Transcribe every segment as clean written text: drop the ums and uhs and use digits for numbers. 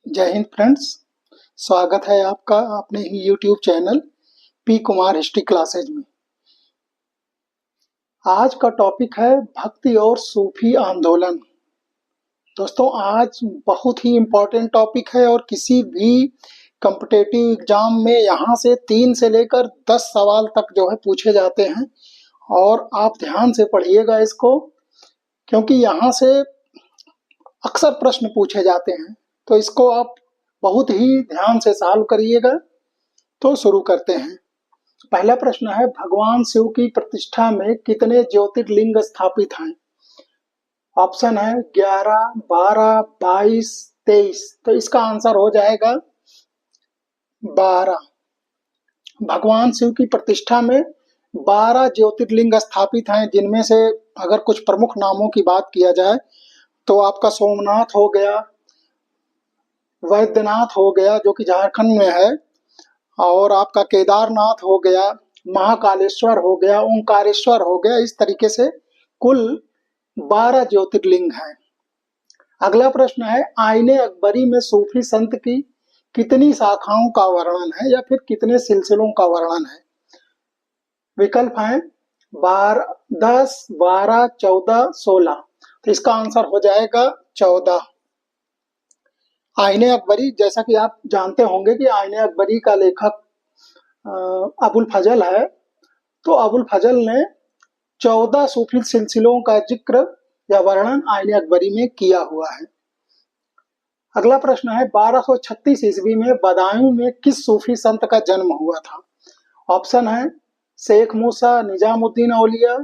जय हिंद फ्रेंड्स। स्वागत है आपका अपने ही YouTube channel P Kumar history classes में। आज का टॉपिक है भक्ति और सूफी आंदोलन। दोस्तों, आज बहुत ही इम्पोर्टेंट टॉपिक है और किसी भी कॉम्पिटिटिव एग्जाम में यहाँ से 3 से लेकर 10 सवाल तक जो है पूछे जाते हैं और आप ध्यान से पढ़िएगा इसको, क्योंकि यहाँ से अक्सर प्रश्न पूछे जाते हैं। तो इसको आप बहुत ही ध्यान से सॉल्व करिएगा। तो शुरू करते हैं। पहला प्रश्न है, भगवान शिव की प्रतिष्ठा में कितने ज्योतिर्लिंग स्थापित हैं? ऑप्शन है 11, 12, 22, 23। तो इसका आंसर हो जाएगा 12। भगवान शिव की प्रतिष्ठा में 12 ज्योतिर्लिंग स्थापित हैं, जिनमें से अगर कुछ प्रमुख नामों की बात किया जाए तो आपका सोमनाथ हो गया, वैद्यनाथ हो गया जो कि झारखंड में है, और आपका केदारनाथ हो गया, महाकालेश्वर हो गया, ओंकारेश्वर हो गया। इस तरीके से कुल 12 ज्योतिर्लिंग हैं। अगला प्रश्न है, आईने अकबरी में सूफी संत की कितनी शाखाओं का वर्णन है या फिर कितने सिलसिलों का वर्णन है? विकल्प हैं 10, 12, 14, 16। तो इसका आंसर हो जाएगा 14। आईने अकबरी, जैसा कि आप जानते होंगे कि आईने अकबरी का लेखक अबुल फजल है। तो अबुल फजल ने 14 सूफी सिलसिलों का जिक्र या वर्णन आईने अकबरी में किया हुआ है। अगला प्रश्न है, 1236 ईस्वी में बदायूं में किस सूफी संत का जन्म हुआ था? ऑप्शन है शेख मूसा निजामुद्दीन औलिया,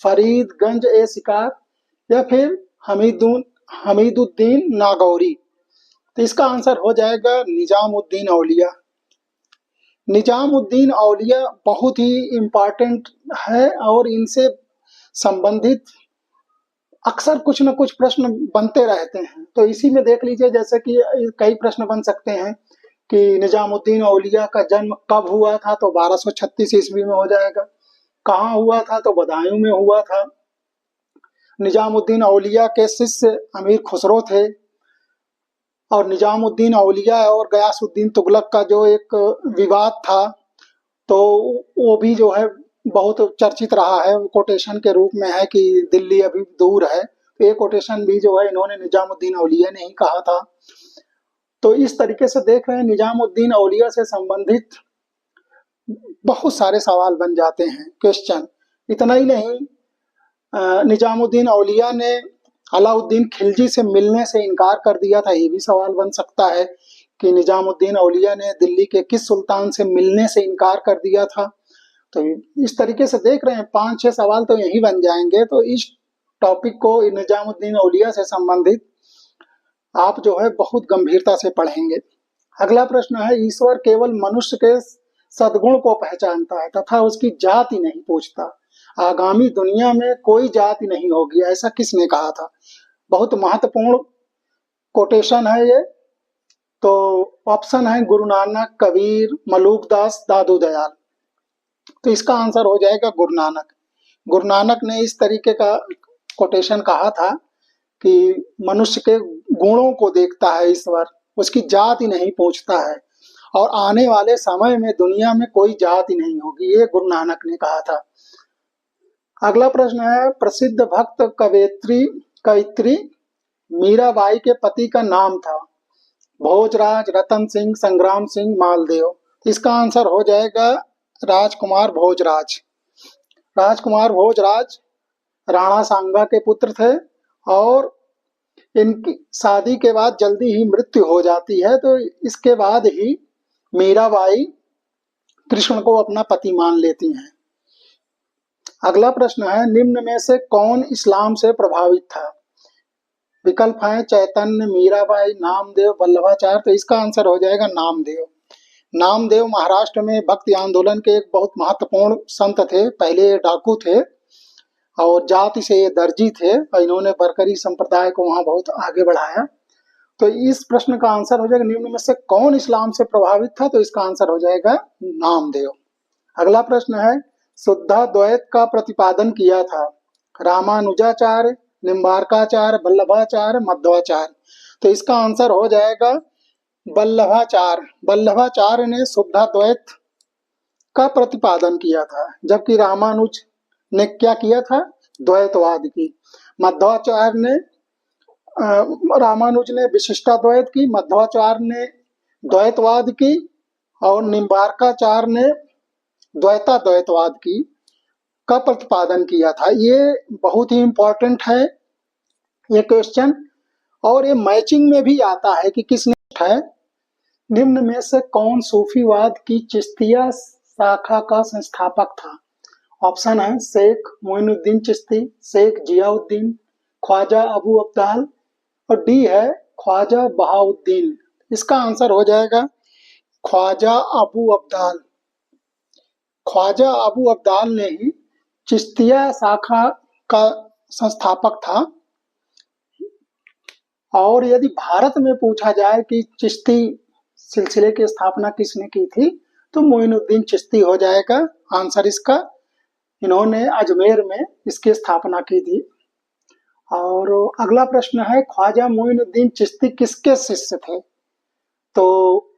फरीदगंज ए शिकार या फिर हमीदुद्दीन नागौरी। तो इसका आंसर हो जाएगा निजामुद्दीन औलिया। निजामुद्दीन औलिया बहुत ही इम्पॉर्टेंट है और इनसे संबंधित अक्सर कुछ न कुछ प्रश्न बनते रहते हैं। तो इसी में देख लीजिए, जैसे कि कई प्रश्न बन सकते हैं कि निजामुद्दीन औलिया का जन्म कब हुआ था? तो 1236 ईस्वी में हो जाएगा। कहाँ हुआ था? तो बदायूं में हुआ था। निजामुद्दीन औलिया के शिष्य अमीर खुसरो थे और निजामुद्दीन औलिया और गयासुद्दीन तुगलक का जो एक विवाद था, तो वो भी जो है बहुत चर्चित रहा है। कोटेशन के रूप में है कि दिल्ली अभी दूर है। तो ये कोटेशन भी जो है इन्होंने निजामुद्दीन औलिया ने ही कहा था। तो इस तरीके से देख रहे हैं, निजामुद्दीन औलिया से संबंधित बहुत सारे सवाल बन जाते हैं, क्वेश्चन। इतना ही नहीं, निजामुद्दीन औलिया ने अलाउद्दीन खिलजी से मिलने से इनकार कर दिया था। ये भी सवाल बन सकता है कि निजामुद्दीन औलिया ने दिल्ली के किस सुल्तान से मिलने से इनकार कर दिया था। तो इस तरीके से देख रहे हैं 5-6 सवाल तो यही बन जाएंगे। तो इस टॉपिक को, निजामुद्दीन औलिया से संबंधित, आप जो है बहुत गंभीरता से पढ़ेंगे। अगला प्रश्न है, ईश्वर केवल मनुष्य के सद्गुण को पहचानता है तथा उसकी जाति नहीं पूछता। आगामी दुनिया में कोई जाति नहीं होगी, ऐसा किसने कहा था? बहुत महत्वपूर्ण कोटेशन है ये। तो ऑप्शन है गुरु नानक, कबीर, मलूकदास, दादू दयाल। तो इसका आंसर हो जाएगा गुरु नानक। गुरु नानक ने इस तरीके का कोटेशन कहा था कि मनुष्य के गुणों को देखता है ईश्वर, उसकी जाति नहीं पूछता है, और आने वाले समय में दुनिया में कोई जाति नहीं होगी, ये गुरु नानक ने कहा था। अगला प्रश्न है, प्रसिद्ध भक्त कवयित्री मीराबाई के पति का नाम था? भोजराज, रतन सिंह, संग्राम सिंह, मालदेव। इसका आंसर हो जाएगा राजकुमार भोजराज। राजकुमार भोजराज राणा सांगा के पुत्र थे और इनकी शादी के बाद जल्दी ही मृत्यु हो जाती है। तो इसके बाद ही मीराबाई कृष्ण को अपना पति मान लेती हैं। अगला प्रश्न है, निम्न में से कौन इस्लाम से प्रभावित था? विकल्प है चैतन्य, मीराबाई, नामदेव, वल्लभाचार्य। तो इसका आंसर हो जाएगा नामदेव। नामदेव महाराष्ट्र में भक्ति आंदोलन के एक बहुत महत्वपूर्ण संत थे। पहले डाकू थे और जाति से ये दर्जी थे और इन्होंने बरकरी संप्रदाय को वहां बहुत आगे बढ़ाया। तो इस प्रश्न का आंसर हो जाएगा निम्न में से कौन इस्लाम से प्रभावित था? तो इसका आंसर हो जाएगा नामदेव। अगला प्रश्न है, शुद्धाद्वैत का प्रतिपादन किया था रामानुजाचार्य, निम्बार्काचार्य, वल्लभाचार्य, मध्वाचार्य। तो इसका आंसर हो जाएगा वल्लभाचार्य ने शुद्धाद्वैत का प्रतिपादन किया था, जबकि रामानुज ने क्या किया था, द्वैतवाद की। मध्वाचार्य ने रामानुज ने विशिष्टाद्वैत की, मध्वाचार्य ने द्वैतवाद की और निम्बार्काचार्य ने द्वैताद्वैतवाद की का प्रतिपादन किया था। ये बहुत ही इंपॉर्टेंट है ये क्वेश्चन, और ये मैचिंग में भी आता है कि किसने है। निम्न में से कौन सूफीवाद की चिश्तिया शाखा का संस्थापक था? ऑप्शन है शेख मोइनुद्दीन चिश्ती, शेख जियाउद्दीन, ख्वाजा अबू अब्दाल और डी है ख्वाजा बहाउद्दीन। इसका आंसर हो जाएगा ख्वाजा अबू अब्दाल। ख्वाजा अबू अब्दाल ने ही चिश्तिया शाखा का संस्थापक था। और यदि भारत में पूछा जाए कि चिश्ती सिलसिले की स्थापना किसने की थी, तो मोइनुद्दीन चिश्ती हो जाएगा आंसर इसका। इन्होंने अजमेर में इसकी स्थापना की थी। और अगला प्रश्न है, ख्वाजा मोइनुद्दीन चिश्ती किसके शिष्य थे? तो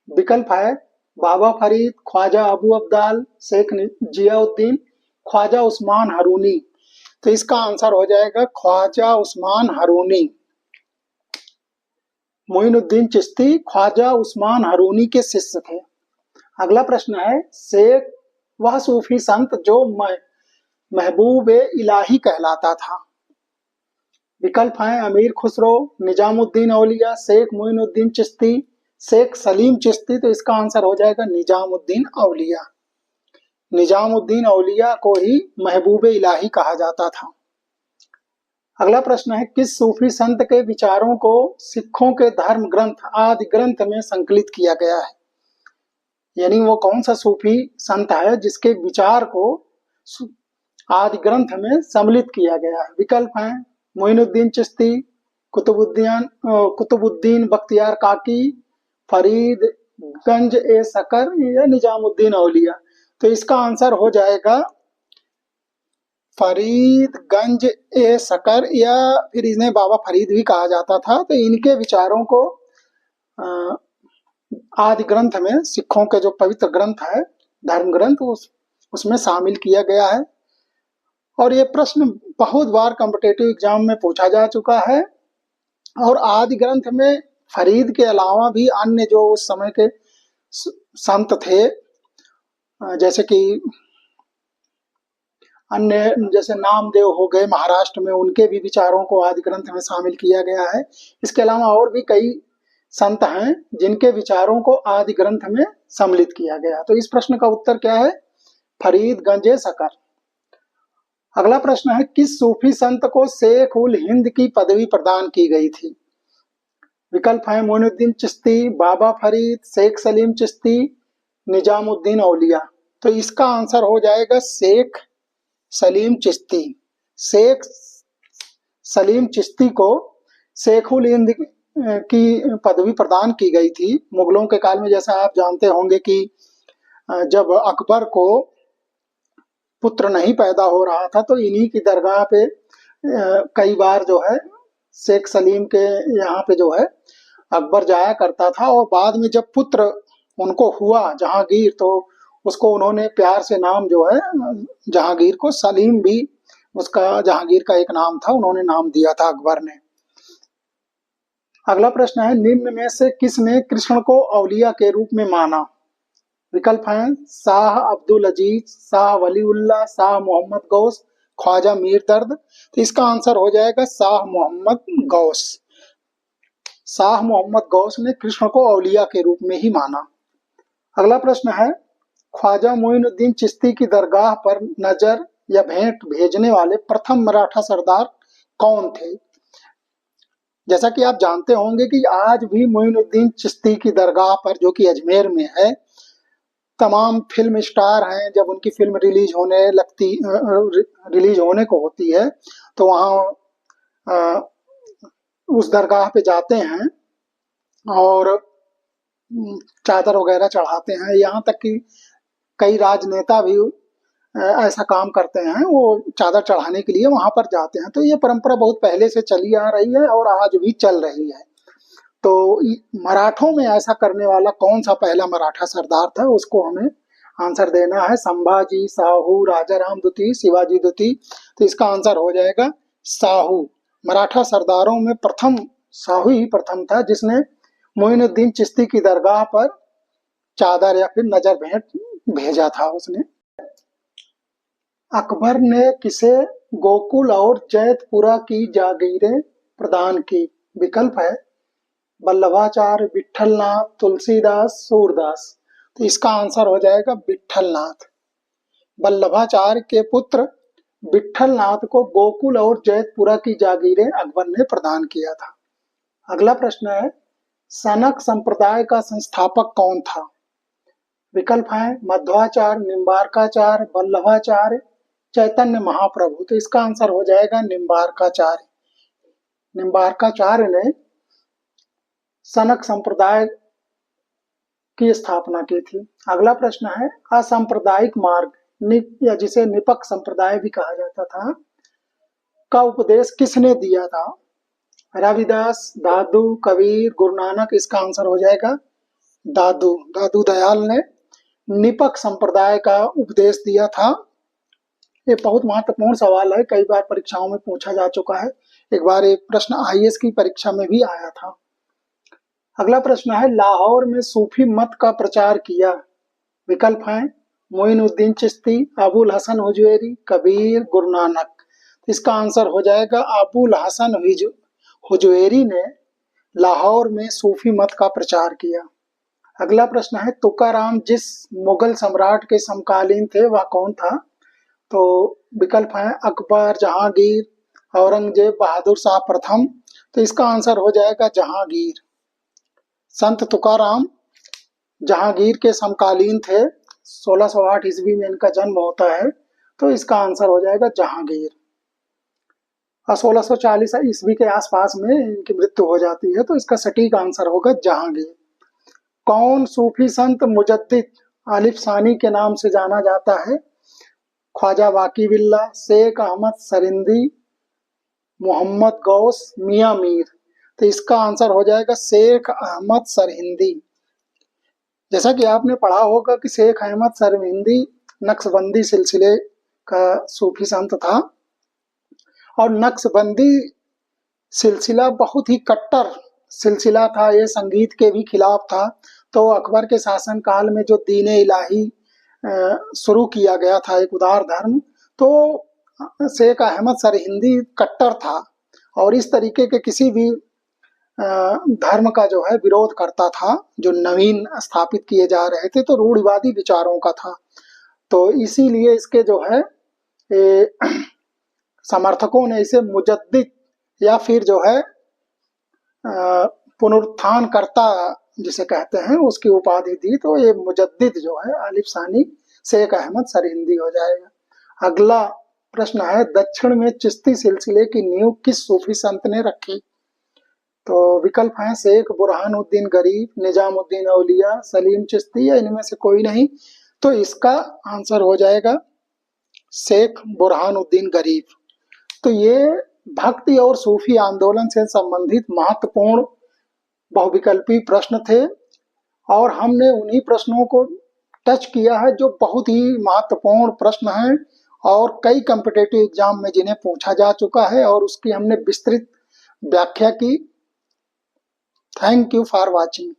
विकल्प है बाबा फरीद, ख्वाजा अबू अब्दाल, शेख जियाउद्दीन, ख्वाजा उस्मान हारूनी। तो इसका आंसर हो जाएगा ख्वाजा उस्मान हारूनी। मोइनुद्दीन चिश्ती ख्वाजा उस्मान हारूनी के शिष्य थे। अगला प्रश्न है, शेख वह सूफी संत जो महबूब इलाही कहलाता था। विकल्प हैं अमीर खुसरो, निजामुद्दीन औलिया, शेख मोइनुद्दीन चिश्ती, शेख सलीम चिश्ती। तो इसका आंसर हो जाएगा निजामुद्दीन औलिया। निजामुद्दीन औलिया को ही महबूब इलाही कहा जाता था। अगला प्रश्न है, किस सूफी संत के विचारों को सिखों के धर्म ग्रंथ आदि ग्रंथ में संकलित किया गया है? यानी वो कौन सा सूफी संत है जिसके विचार को आदि ग्रंथ में सम्मिलित किया गया है? विकल्प हैं मोइनुद्दीन चिश्ती, कुतुबुद्दीन बख्तियार काकी, फरीदगंज ए सकर या निजामुद्दीन औलिया। तो इसका आंसर हो जाएगा फरीदगंज ए सकर, या फिर इन्हें बाबा फरीद भी कहा जाता था। तो इनके विचारों को आदि ग्रंथ में, सिखों के जो पवित्र ग्रंथ है धर्म ग्रंथ, उसमें शामिल किया गया है। और ये प्रश्न बहुत बार कॉम्पिटिटिव एग्जाम में पूछा जा चुका है। और आदि ग्रंथ में फरीद के अलावा भी अन्य जो उस समय के संत थे, जैसे कि अन्य जैसे नामदेव हो गए महाराष्ट्र में, उनके भी विचारों को आदि ग्रंथ में शामिल किया गया है। इसके अलावा और भी कई संत हैं जिनके विचारों को आदि ग्रंथ में सम्मिलित किया गया। तो इस प्रश्न का उत्तर क्या है? फरीदगंज ए सकर। अगला प्रश्न है, किस सूफी संत को शेख उल हिंद की पदवी प्रदान की गई थी? विकल्प है मोइनुद्दीन चिश्ती, बाबा फरीद, शेख सलीम चिश्ती, निजामुद्दीन औलिया। तो इसका आंसर हो जाएगा शेख सलीम चिश्ती। शेख सलीम चिश्ती को शेख उल हिंद की पदवी प्रदान की गई थी मुगलों के काल में। जैसा आप जानते होंगे कि जब अकबर को पुत्र नहीं पैदा हो रहा था, तो इन्हीं की दरगाह पे कई बार जो है शेख सलीम के यहाँ पे जो है अकबर जाया करता था। और बाद में जब पुत्र उनको हुआ जहांगीर, तो उसको उन्होंने प्यार से नाम जो है जहांगीर को, सलीम भी उसका जहांगीर का एक नाम था, उन्होंने नाम दिया था अकबर ने। अगला प्रश्न है, निम्न में से किसने कृष्ण को औलिया के रूप में माना? विकल्प हैं शाह अब्दुल अजीज, शाह वलीउल्लाह, शाह मोहम्मद गौस, ख्वाजा मीर दर्द। तो इसका आंसर हो जाएगा शाह मोहम्मद गौस। शाह मोहम्मद गौस ने कृष्ण को औलिया के रूप में ही माना। अगला प्रश्न है, ख्वाजा मोइनुद्दीन चिश्ती की दरगाह पर नजर या भेंट भेजने वाले प्रथम मराठा सरदार कौन थे? जैसा कि आप जानते होंगे कि आज भी मोइनुद्दीन चिश्ती की दरगाह पर, जो कि अजमेर में है, तमाम फिल्म स्टार हैं, जब उनकी फिल्म रिलीज होने को होती है, तो वहाँ उस दरगाह पे जाते हैं और चादर वगैरह चढ़ाते हैं। यहाँ तक कि कई राजनेता भी ऐसा काम करते हैं, वो चादर चढ़ाने के लिए वहां पर जाते हैं। तो ये परंपरा बहुत पहले से चली आ रही है और आज भी चल रही है। तो मराठों में ऐसा करने वाला कौन सा पहला मराठा सरदार था, उसको हमें आंसर देना है। संभाजी, साहू, राजाराम द्वितीय, शिवाजी द्वितीय। तो इसका आंसर हो जाएगा साहू। मराठा सरदारों में प्रथम साहू ही प्रथम था जिसने मोइनुद्दीन चिश्ती की दरगाह पर चादर या फिर नजर भेंट भेजा था उसने। अकबर ने किसे गोकुल और जैतपुरा की जागीरें प्रदान की? विकल्प है वल्लभाचार्य, विठलनाथ, तुलसीदास, सूरदास। तो इसका आंसर हो जाएगा विठलनाथ। वल्लभाचार्य के पुत्र विठलनाथ को गोकुल और जैतपुरा की जागीरें अकबर ने प्रदान किया था। अगला प्रश्न है सनक संप्रदाय का संस्थापक कौन था? विकल्प है मध्वाचार्य, निम्बार्काचार्य, वल्लभाचार्य, चैतन्य महाप्रभु। तो इसका आंसर हो जाएगा निम्बार्काचार्य। निम्बार्काचार्य ने सनक संप्रदाय की स्थापना की थी। अगला प्रश्न है असांप्रदायिक मार्ग या जिसे निपक संप्रदाय भी कहा जाता था का उपदेश किसने दिया था? रविदास, दादू, कबीर, गुरु नानक। इसका आंसर हो जाएगा दादू। दादू दयाल ने निपक संप्रदाय का उपदेश दिया था। ये बहुत महत्वपूर्ण सवाल है, कई बार परीक्षाओं में पूछा जा चुका है। एक बार एक प्रश्न आईएएस की परीक्षा में भी आया था। अगला प्रश्न है लाहौर में सूफी मत का प्रचार किया। विकल्प हैं मोइनुद्दीन चिश्ती, अबुल हसन हुजैरी, कबीर, गुरु नानक। इसका आंसर हो जाएगा अबुल हसन हुजैरी ने लाहौर में सूफी मत का प्रचार किया। अगला प्रश्न है तुकाराम जिस मुगल सम्राट के समकालीन थे वह कौन था? तो विकल्प है अकबर, जहांगीर, औरंगजेब, बहादुर शाह प्रथम। तो इसका आंसर हो जाएगा जहांगीर। संत तुकाराम जहांगीर के समकालीन थे। 1608 ईस्वी में इनका जन्म होता है। तो इसका आंसर हो जाएगा जहांगीर। और 1640 ईस्वी के आसपास में इनकी मृत्यु हो जाती है। तो इसका सटीक आंसर होगा जहांगीर। कौन सूफी संत मुजद्दिद आलिफ सानी के नाम से जाना जाता है? ख्वाजा वाकी बिल्ला, शेख अहमद सरिंदी, मोहम्मद गौस, मियां मीर। तो इसका आंसर हो जाएगा शेख अहमद सरहिंदी। जैसा कि आपने पढ़ा होगा कि शेख अहमद सरहिंदी नक्शबंदी सिलसिले का सूफी संत था और नक्शबंदी सिलसिला बहुत ही कट्टर सिलसिला था। ये संगीत के भी खिलाफ था। तो अकबर के शासनकाल में जो दीन इलाही शुरू किया गया था, एक उदार धर्म, तो शेख अहमद सरहिंदी कट्टर था और इस तरीके के किसी भी धर्म का जो है विरोध करता था जो नवीन स्थापित किए जा रहे थे, तो रूढ़िवादी विचारों का था। तो इसीलिए इसके जो है समर्थकों ने इसे मुजद्दिद या फिर जो है पुनरुत्थान करता जिसे कहते हैं उसकी उपाधि दी। तो ये मुजद्दिद जो है आलिफ सानी शेख अहमद सरहिंदी हो जाएगा। अगला प्रश्न है दक्षिण में चिश्ती सिलसिले की नींव किस सूफी संत ने रखी? तो विकल्प हैं शेख बुरहानुद्दीन गरीब, निजामुद्दीन औलिया, सलीम चिश्ती या इनमें से कोई नहीं। तो इसका आंसर हो जाएगा शेख बुरहानुद्दीन गरीब। तो ये भक्ति और सूफी आंदोलन से संबंधित महत्वपूर्ण बहुविकल्पी प्रश्न थे और हमने उन्हीं प्रश्नों को टच किया है जो बहुत ही महत्वपूर्ण प्रश्न हैं और कई कॉम्पिटिटिव एग्जाम में जिन्हें पूछा जा चुका है और उसकी हमने विस्तृत व्याख्या की। Thank you for watching.